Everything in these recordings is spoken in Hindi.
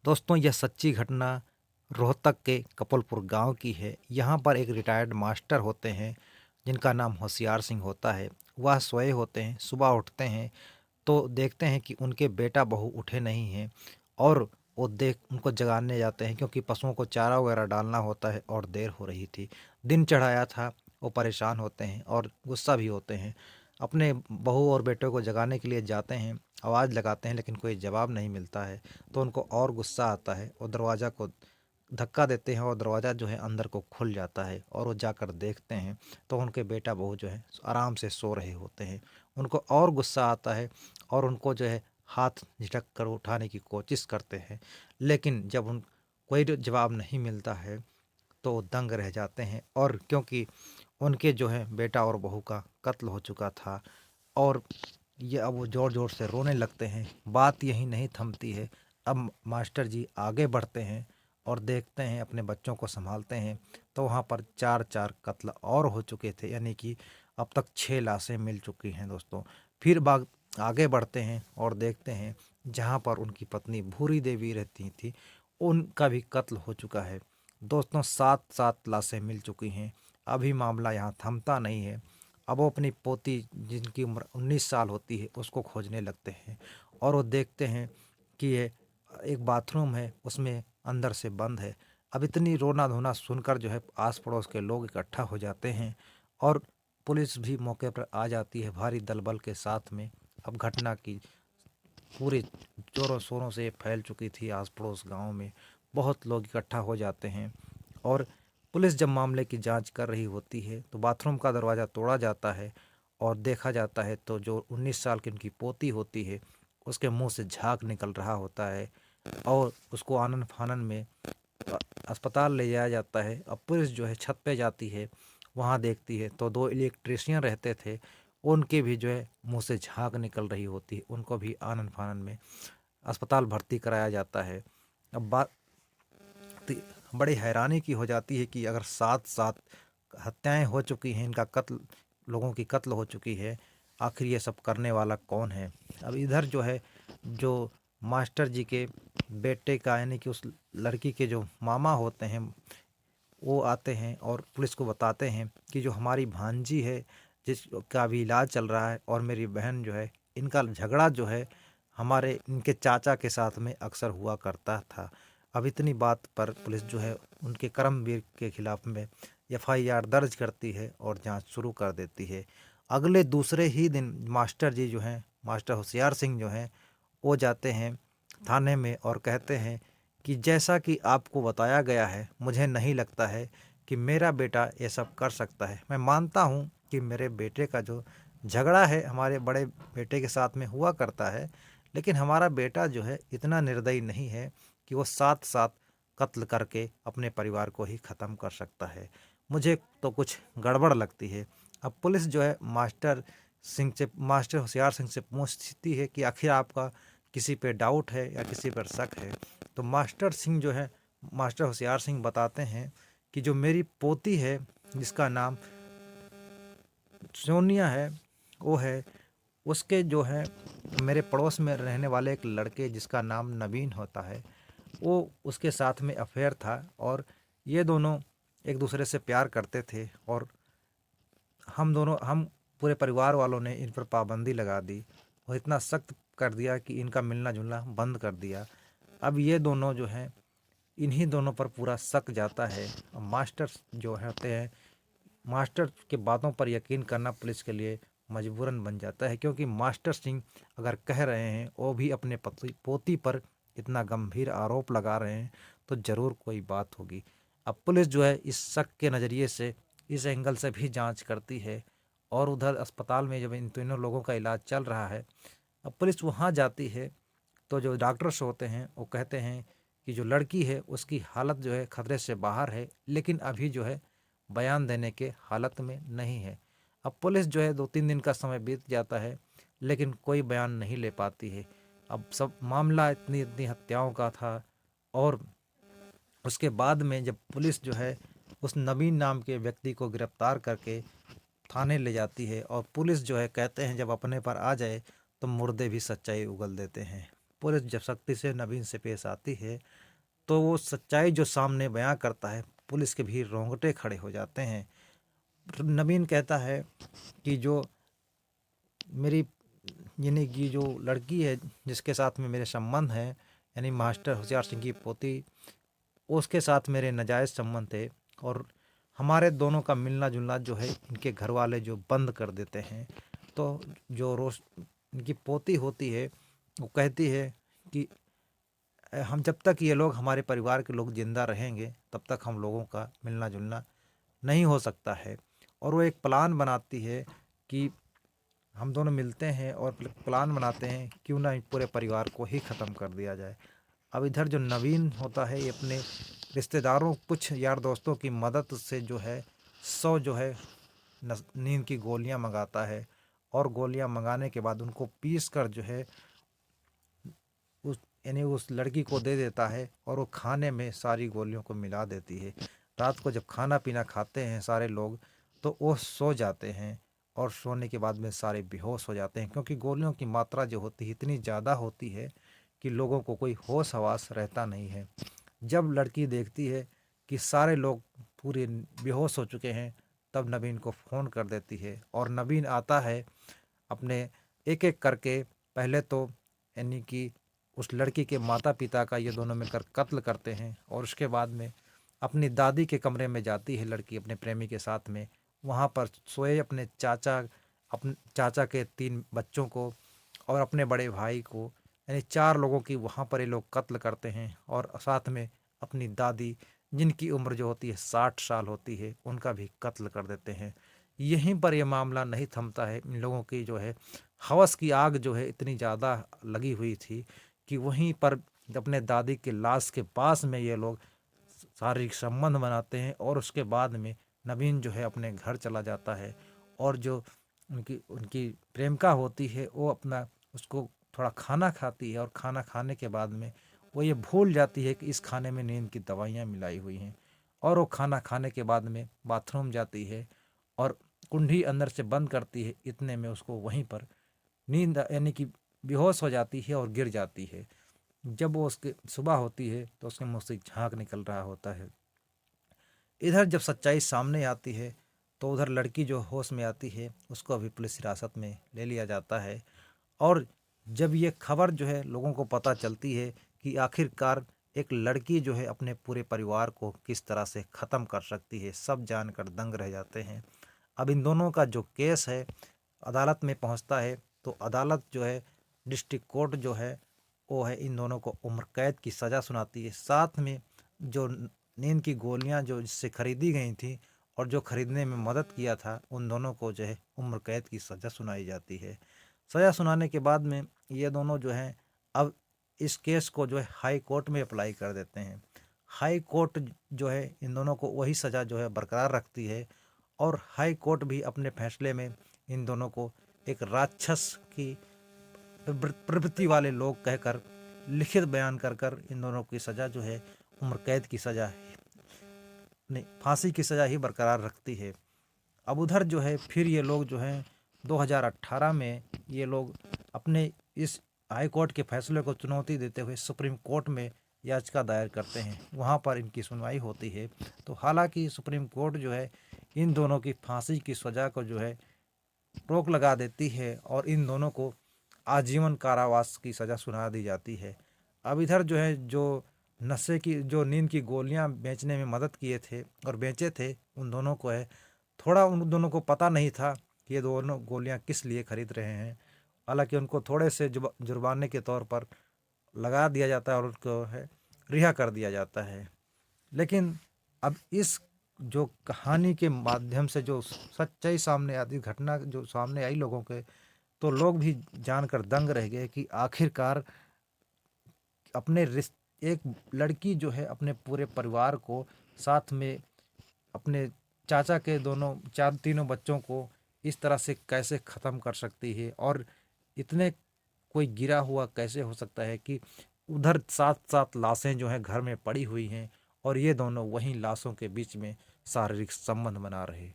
दोस्तों यह सच्ची घटना रोहतक के कपलपुर गांव की है। यहाँ पर एक रिटायर्ड मास्टर होते हैं जिनका नाम होशियार सिंह होता है। वह सोए होते हैं, सुबह उठते हैं तो देखते हैं कि उनके बेटा बहू उठे नहीं हैं और वो देख उनको जगाने जाते हैं क्योंकि पशुओं को चारा वगैरह डालना होता है और देर हो रही थी। दिन चढ़ाया था। वो परेशान होते हैं और गुस्सा भी होते हैं। अपने बहू और बेटे को जगाने के लिए जाते हैं, आवाज़ लगाते हैं लेकिन कोई जवाब नहीं मिलता है। तो उनको और गुस्सा आता है और दरवाज़ा को धक्का देते हैं और दरवाज़ा जो है अंदर को खुल जाता है और वो जाकर देखते हैं तो उनके बेटा बहू जो है आराम से सो रहे होते हैं। उनको और गुस्सा आता है और उनको जो है हाथ झटक कर उठाने की कोशिश करते हैं, लेकिन जब उन कोई जवाब नहीं मिलता है तो वो दंग रह जाते हैं। और क्योंकि उनके जो है बेटा और बहू का कत्ल हो चुका था और ये अब वो ज़ोर ज़ोर से रोने लगते हैं। बात यही नहीं थमती है। अब मास्टर जी आगे बढ़ते हैं और देखते हैं, अपने बच्चों को संभालते हैं तो वहाँ पर चार चार कत्ल और हो चुके थे, यानी कि अब तक 6 लाशें मिल चुकी हैं दोस्तों। फिर बाग आगे बढ़ते हैं और देखते हैं जहाँ पर उनकी पत्नी भूरी देवी रहती थी उनका भी कत्ल हो चुका है। दोस्तों 7 7 लाशें मिल चुकी हैं। अभी मामला यहाँ थमता नहीं है। अब वो अपनी पोती जिनकी उम्र 19 साल होती है उसको खोजने लगते हैं और वो देखते हैं कि ये एक बाथरूम है, उसमें अंदर से बंद है। अब इतनी रोना धोना सुनकर जो है आस पड़ोस के लोग इकट्ठा हो जाते हैं और पुलिस भी मौके पर आ जाती है भारी दलबल के साथ में। अब घटना की पूरे ज़ोरों शोरों से फैल चुकी थी आस पड़ोस गाँव में। बहुत लोग इकट्ठा हो जाते हैं और पुलिस जब मामले की जांच कर रही होती है तो बाथरूम का दरवाज़ा तोड़ा जाता है और देखा जाता है तो जो 19 साल की उनकी पोती होती है उसके मुंह से झाग निकल रहा होता है और उसको आनन फानन में अ, अस्पताल ले जाया जाता है। अब पुलिस जो है छत पे जाती है, वहाँ देखती है तो 2 इलेक्ट्रीशियन रहते थे, उनके भी जो है मुंह से झाग निकल रही होती है। उनको भी आनन फानन में अस्पताल भर्ती कराया जाता है। अब बात बड़ी हैरानी की हो जाती है कि अगर 7 7 हत्याएं हो चुकी हैं, इनका कत्ल, लोगों की कत्ल हो चुकी है, आखिर ये सब करने वाला कौन है। अब इधर जो है जो मास्टर जी के बेटे का यानी कि उस लड़की के जो मामा होते हैं वो आते हैं और पुलिस को बताते हैं कि जो हमारी भांजी है जिसका अभी इलाज चल रहा है और मेरी बहन जो है, इनका झगड़ा जो है हमारे इनके चाचा के साथ में अक्सर हुआ करता था। अब इतनी बात पर पुलिस जो है उनके कर्मवीर के खिलाफ में एफआईआर दर्ज करती है और जांच शुरू कर देती है। अगले दूसरे ही दिन मास्टर जी जो हैं, मास्टर होशियार सिंह जो हैं, वो जाते हैं थाने में और कहते हैं कि जैसा कि आपको बताया गया है, मुझे नहीं लगता है कि मेरा बेटा ये सब कर सकता है। मैं मानता हूँ कि मेरे बेटे का जो झगड़ा है हमारे बड़े बेटे के साथ में हुआ करता है, लेकिन हमारा बेटा जो है इतना निर्दयी नहीं है कि वो 7 7 कत्ल करके अपने परिवार को ही ख़त्म कर सकता है। मुझे तो कुछ गड़बड़ लगती है। अब पुलिस जो है मास्टर होशियार सिंह से पूछती है कि आखिर आपका किसी पे डाउट है या किसी पर शक है। तो मास्टर होशियार सिंह बताते हैं कि जो मेरी पोती है जिसका नाम सोनिया है, वो है, उसके जो है मेरे पड़ोस में रहने वाले एक लड़के जिसका नाम नवीन होता है, वो उसके साथ में अफेयर था और ये दोनों एक दूसरे से प्यार करते थे और हम पूरे परिवार वालों ने इन पर पाबंदी लगा दी और इतना सख्त कर दिया कि इनका मिलना जुलना बंद कर दिया। अब ये दोनों जो हैं, इन्हीं दोनों पर पूरा शक जाता है। और मास्टर जो होते हैं, मास्टर के बातों पर यकीन करना पुलिस के लिए मजबूरन बन जाता है, क्योंकि मास्टर सिंह अगर कह रहे हैं वो भी अपने पति पोती पर इतना गंभीर आरोप लगा रहे हैं तो ज़रूर कोई बात होगी। अब पुलिस जो है इस शक के नज़रिए से, इस एंगल से भी जांच करती है और उधर अस्पताल में जब इन तीनों लोगों का इलाज चल रहा है, अब पुलिस वहाँ जाती है तो जो डॉक्टर्स होते हैं वो कहते हैं कि जो लड़की है उसकी हालत जो है खतरे से बाहर है, लेकिन अभी जो है बयान देने के हालत में नहीं है। अब पुलिस जो है 2 3 दिन का समय बीत जाता है लेकिन कोई बयान नहीं ले पाती है। अब सब मामला इतनी इतनी हत्याओं का था और उसके बाद में जब पुलिस जो है उस नवीन नाम के व्यक्ति को गिरफ्तार करके थाने ले जाती है और पुलिस जो है कहते हैं जब अपने पर आ जाए तो मुर्दे भी सच्चाई उगल देते हैं। पूरे जब सख्ती से नवीन से पेश आती है, तो वो सच्चाई जो सामने बयां करता है, पुलिस के भी रोंगटे खड़े हो जाते हैं। नवीन कहता है कि जो मेरी यानी कि जो लड़की है जिसके साथ में मेरे संबंध हैं, यानी मास्टर होशियार सिंह की पोती, उसके साथ मेरे नाजायज़ संबंध थे, और हमारे दोनों का मिलना जुलना जो है इनके घर वाले जो बंद कर देते हैं। तो जो रोश इनकी पोती होती है वो कहती है कि हम जब तक ये लोग हमारे परिवार के लोग ज़िंदा रहेंगे तब तक हम लोगों का मिलना जुलना नहीं हो सकता है। और वो एक प्लान बनाती है कि हम दोनों मिलते हैं और प्लान बनाते हैं क्यों ना पूरे परिवार को ही ख़त्म कर दिया जाए। अब इधर जो नवीन होता है ये अपने रिश्तेदारों कुछ यार दोस्तों की मदद से जो है 100 जो है नींद की गोलियां मंगाता है, और गोलियां मंगाने के बाद उनको पीस कर जो है उस यानी उस लड़की को दे देता है, और वो खाने में सारी गोलियों को मिला देती है। रात को जब खाना पीना खाते हैं सारे लोग, तो वो सो जाते हैं, और सोने के बाद में सारे बेहोश हो जाते हैं, क्योंकि गोलियों की मात्रा जो होती है इतनी ज़्यादा होती है कि लोगों को कोई होश हवास रहता नहीं है। जब लड़की देखती है कि सारे लोग पूरे बेहोश हो चुके हैं, तब नवीन को फ़ोन कर देती है, और नवीन आता है अपने एक एक करके। पहले तो यानी कि उस लड़की के माता पिता का ये दोनों मिलकर कत्ल करते हैं, और उसके बाद में अपनी दादी के कमरे में जाती है लड़की अपने प्रेमी के साथ में। वहाँ पर सोए अपने चाचा के 3 बच्चों को और अपने बड़े भाई को, यानी 4 लोगों की वहाँ पर ये लोग कत्ल करते हैं, और साथ में अपनी दादी जिनकी उम्र जो होती है 60 साल होती है उनका भी कत्ल कर देते हैं। यहीं पर ये मामला नहीं थमता है। इन लोगों की जो है हवस की आग जो है इतनी ज़्यादा लगी हुई थी कि वहीं पर अपने दादी के लाश के पास में ये लोग शारीरिक संबंध बनाते हैं, और उसके बाद में नवीन जो है अपने घर चला जाता है, और जो उनकी उनकी प्रेमिका होती है वो अपना उसको थोड़ा खाना खाती है, और खाना खाने के बाद में वो ये भूल जाती है कि इस खाने में नींद की दवाइयाँ मिलाई हुई हैं, और वो खाना खाने के बाद में बाथरूम जाती है और कुंडी अंदर से बंद करती है। इतने में उसको वहीं पर नींद यानी कि बेहोश हो जाती है और गिर जाती है। जब वो उसके सुबह होती है तो उसके मुंह से झाग निकल रहा होता है। इधर जब सच्चाई सामने आती है तो उधर लड़की जो होश में आती है उसको अभी पुलिस हिरासत में ले लिया जाता है, और जब ये खबर जो है लोगों को पता चलती है कि आखिरकार एक लड़की जो है अपने पूरे परिवार को किस तरह से ख़त्म कर सकती है, सब जानकर दंग रह जाते हैं। अब इन दोनों का जो केस है अदालत में पहुंचता है, तो अदालत जो है डिस्ट्रिक्ट कोर्ट जो है वो है इन दोनों को उम्र कैद की सज़ा सुनाती है। साथ में जो नींद की गोलियां जो जिससे खरीदी गई थी और जो खरीदने में मदद किया था उन दोनों को जो है उम्र कैद की सज़ा सुनाई जाती है। सज़ा सुनाने के बाद में ये दोनों जो हैं अब इस केस को जो है हाई कोर्ट में अप्लाई कर देते हैं। हाई कोर्ट जो है इन दोनों को वही सज़ा जो है बरकरार रखती है, और हाई कोर्ट भी अपने फैसले में इन दोनों को एक राक्षस की प्रवृत्ति वाले लोग कहकर लिखित बयान कर कर इन दोनों की सज़ा जो है उम्र कैद की सज़ा नहीं, फांसी की सज़ा ही बरकरार रखती है। अब उधर जो है फिर ये लोग जो हैं 2018 में ये लोग अपने इस हाई कोर्ट के फैसले को चुनौती देते हुए सुप्रीम कोर्ट में याचिका दायर करते हैं। वहाँ पर इनकी सुनवाई होती है। तो हालांकि सुप्रीम कोर्ट जो है इन दोनों की फांसी की सज़ा को जो है रोक लगा देती है, और इन दोनों को आजीवन कारावास की सज़ा सुना दी जाती है। अब इधर जो है जो नशे की जो नींद की गोलियां बेचने में मदद किए थे और बेचे थे उन दोनों को है थोड़ा उन दोनों को पता नहीं था कि ये दोनों गोलियां किस लिए खरीद रहे हैं। हालांकि उनको थोड़े से जुर्माने के तौर पर लगा दिया जाता है और उनको है रिहा कर दिया जाता है। लेकिन अब इस जो कहानी के माध्यम से जो सच्चाई सामने आती, घटना जो सामने आई लोगों के, तो लोग भी जानकर दंग रह गए कि आखिरकार अपने एक लड़की जो है अपने पूरे परिवार को साथ में अपने चाचा के दोनों चार तीनों बच्चों को इस तरह से कैसे ख़त्म कर सकती है, और इतने कोई गिरा हुआ कैसे हो सकता है कि उधर 7-7 लाशें जो हैं घर में पड़ी हुई हैं, और ये दोनों वहीं लाशों के बीच में शारीरिक संबंध बना रहे।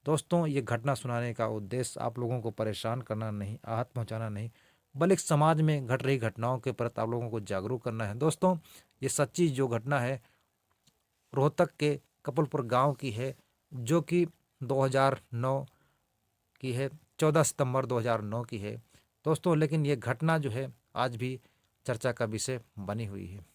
दोस्तों, ये घटना सुनाने का उद्देश्य आप लोगों को परेशान करना नहीं, आहत पहुंचाना नहीं, बल्कि समाज में घट रही घटनाओं के प्रति आप लोगों को जागरूक करना है। दोस्तों, ये सच्ची जो घटना है रोहतक के कपलपुर गांव की है, जो कि 2009 की है, 14 सितंबर 2009 की है दोस्तों। लेकिन ये घटना जो है आज भी चर्चा का विषय बनी हुई है।